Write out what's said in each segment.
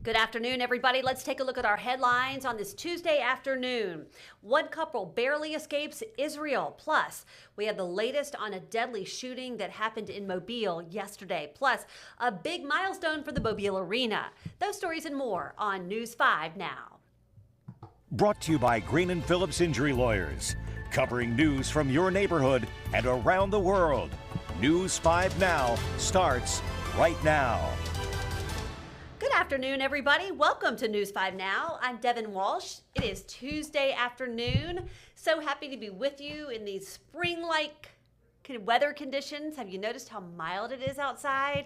Good afternoon, everybody. Let's take a look at our headlines on this Tuesday afternoon. One couple barely escapes Israel. Plus, we have the latest on a deadly shooting that happened in Mobile yesterday. Plus, a big milestone for the Mobile Arena. Those stories and more on News 5 now. Brought to you by Green & Phillips Injury Lawyers, covering news from your neighborhood and around the world. News 5 Now starts right now. Good afternoon, everybody. Welcome to News 5 Now. I'm Devin Walsh. It is Tuesday afternoon. So happy to be with you in these spring-like weather conditions. Have you noticed how mild it is outside?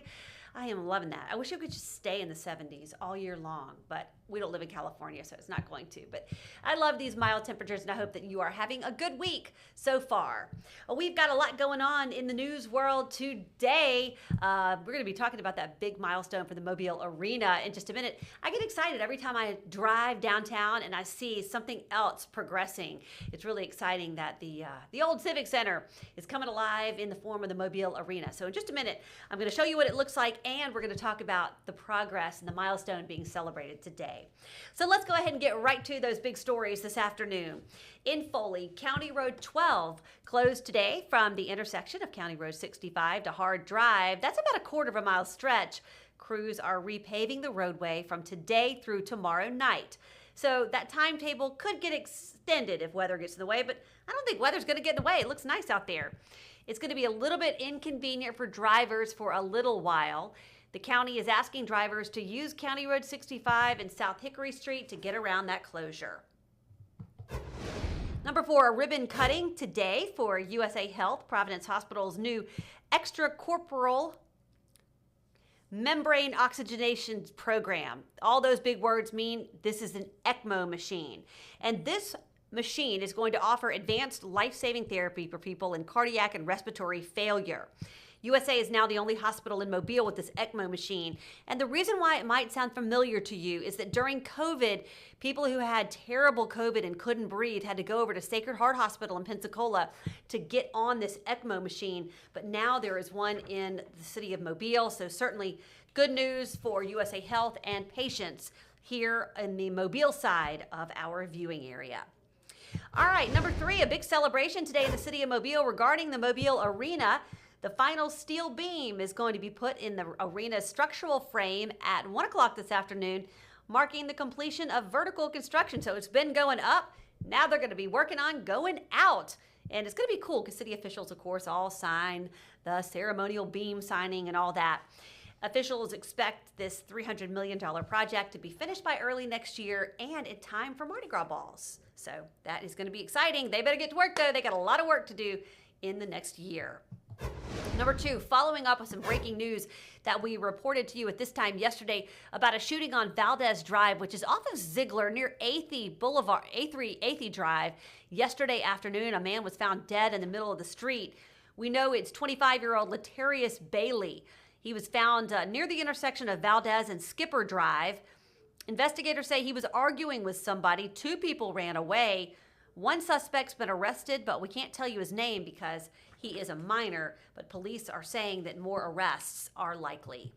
I am loving that. I wish it could just stay in the 70s all year long, but we don't live in California, so it's not going to. But I love these mild temperatures, and I hope that you are having a good week so far. We've got a lot going on in the news world today. We're going to be talking about that big milestone for the Mobile Arena in just a minute. I get excited every time I drive downtown and I see something else progressing. It's really exciting that the old Civic Center is coming alive in the form of the Mobile Arena. So in just a minute, I'm going to show you what it looks like, and we're going to talk about the progress and the milestone being celebrated today. So let's go ahead and get right to those big stories this afternoon. In Foley, County Road 12 closed today from the intersection of County Road 65 to Hard Drive. That's about a quarter of a mile stretch. Crews are repaving the roadway from today through tomorrow night. So that timetable could get extended if weather gets in the way, but I don't think weather's going to get in the way. It looks nice out there. It's going to be a little bit inconvenient for drivers for a little while. The county is asking drivers to use County Road 65 and South Hickory Street to get around that closure. Number 4, a ribbon cutting today for USA Health, Providence Hospital's new extracorporeal membrane oxygenation program. All those big words mean this is an ECMO machine. And this machine is going to offer advanced life-saving therapy for people in cardiac and respiratory failure. USA is now the only hospital in Mobile with this ECMO machine. And the reason why it might sound familiar to you is that during COVID, people who had terrible COVID and couldn't breathe had to go over to Sacred Heart Hospital in Pensacola to get on this ECMO machine. But now there is one in the city of Mobile. So certainly good news for USA Health and patients here in the Mobile side of our viewing area. All right, number 3, a big celebration today in the city of Mobile regarding the Mobile Arena. The final steel beam is going to be put in the arena's structural frame at 1 o'clock this afternoon, marking the completion of vertical construction. So it's been going up. Now they're going to be working on going out. And it's going to be cool because city officials, of course, all sign the ceremonial beam signing and all that. Officials expect this $300 million project to be finished by early next year and in time for Mardi Gras balls. So that is going to be exciting. They better get to work, though. They got a lot of work to do in the next year. Number 2, following up with some breaking news that we reported to you at this time yesterday about a shooting on Valdez Drive, which is off of Ziegler near Athey Boulevard, Athey Drive. Yesterday afternoon, a man was found dead in the middle of the street. We know it's 25-year-old Latarius Bailey. He was found near the intersection of Valdez and Skipper Drive. Investigators say he was arguing with somebody. 2 people ran away. One suspect's been arrested, but we can't tell you his name because he is a minor, but police are saying that more arrests are likely.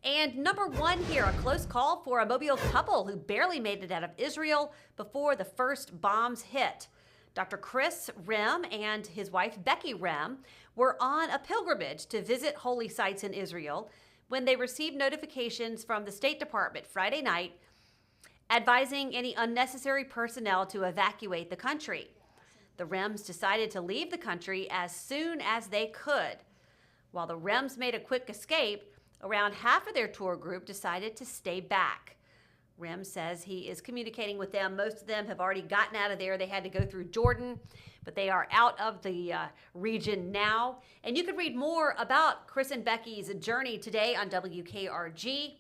And number 1 here, a close call for a Mobile couple who barely made it out of Israel before the first bombs hit. Dr. Chris Rem and his wife Becky Rem were on a pilgrimage to visit holy sites in Israel when they received notifications from the State Department Friday night advising any unnecessary personnel to evacuate the country. The Rems decided to leave the country as soon as they could. While the Rems made a quick escape, around half of their tour group decided to stay back. Rem says he is communicating with them. Most of them have already gotten out of there. They had to go through Jordan, but they are out of the region now. And you can read more about Chris and Becky's journey today on WKRG.com.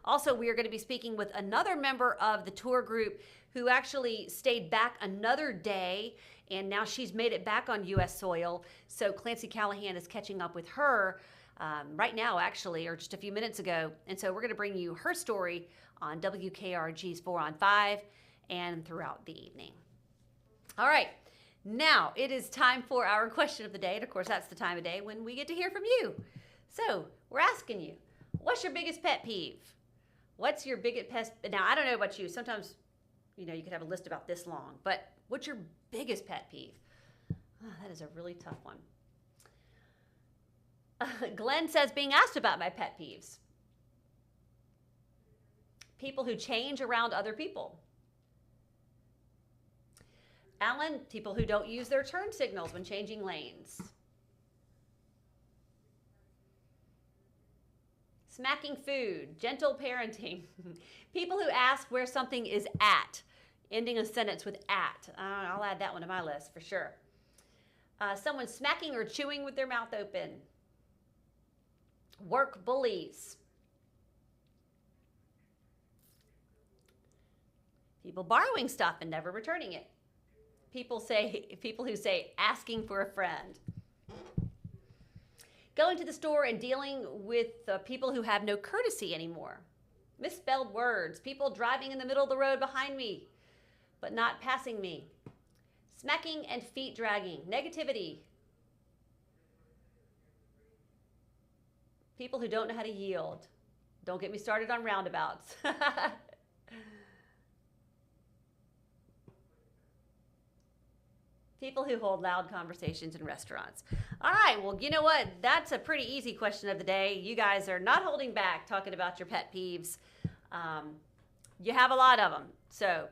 Also, we are going to be speaking with another member of the tour group who actually stayed back another day, and now she's made it back on U.S. soil. So Clancy Callahan is catching up with her right now, actually, or just a few minutes ago. And so we're going to bring you her story on WKRG's 4 on 5 and throughout the evening. All right, now it is time for our question of the day. And of course, that's the time of day when we get to hear from you. So we're asking you, what's your biggest pet peeve? What's your biggest pet? Now, I don't know about you. Sometimes, you could have a list about this long, but what's your biggest pet peeve? Oh, that is a really tough one. Glenn says, being asked about my pet peeves. People who change around other people. Alan, people who don't use their turn signals when changing lanes. Smacking food, gentle parenting. People who ask where something is at, ending a sentence with at. I'll add that one to my list for sure. Someone smacking or chewing with their mouth open. Work bullies. People borrowing stuff and never returning it. People who say asking for a friend. Going to the store and dealing with people who have no courtesy anymore. Misspelled words. People driving in the middle of the road behind me, but not passing me. Smacking and feet dragging. Negativity. People who don't know how to yield. Don't get me started on roundabouts. People who hold loud conversations in restaurants. All right, well, you know what? That's a pretty easy question of the day. You guys are not holding back talking about your pet peeves. You have a lot of them, so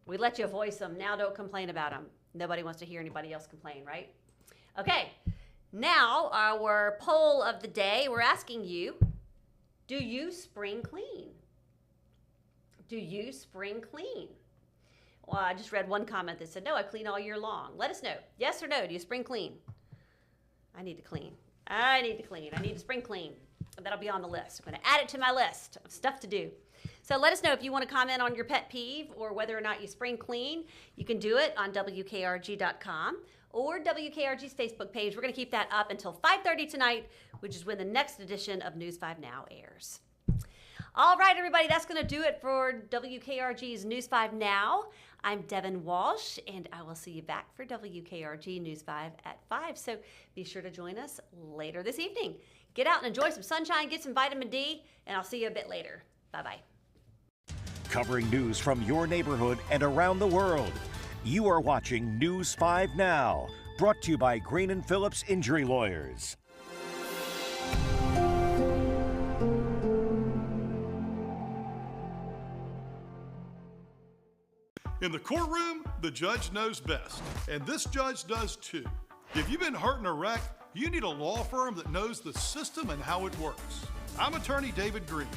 we let you voice them. Now don't complain about them. Nobody wants to hear anybody else complain, right? Okay, now our poll of the day, we're asking you, do you spring clean? Do you spring clean? Well, I just read one comment that said, no, I clean all year long. Let us know. Yes or no, do you spring clean? I need to clean. I need to spring clean. That'll be on the list. I'm going to add it to my list of stuff to do. So let us know if you want to comment on your pet peeve or whether or not you spring clean. You can do it on WKRG.com or WKRG's Facebook page. We're going to keep that up until 5:30 tonight, which is when the next edition of News 5 Now airs. All right, everybody, that's going to do it for WKRG's News 5 Now. I'm Devin Walsh, and I will see you back for WKRG News 5 at 5. So be sure to join us later this evening. Get out and enjoy some sunshine, get some vitamin D, and I'll see you a bit later. Bye-bye. Covering news from your neighborhood and around the world. You are watching News 5 Now, brought to you by Green & Phillips Injury Lawyers. In the courtroom, the judge knows best, and this judge does too. If you've been hurt in a wreck, you need a law firm that knows the system and how it works. I'm attorney David Green.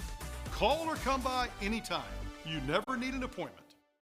Call or come by anytime. You never need an appointment.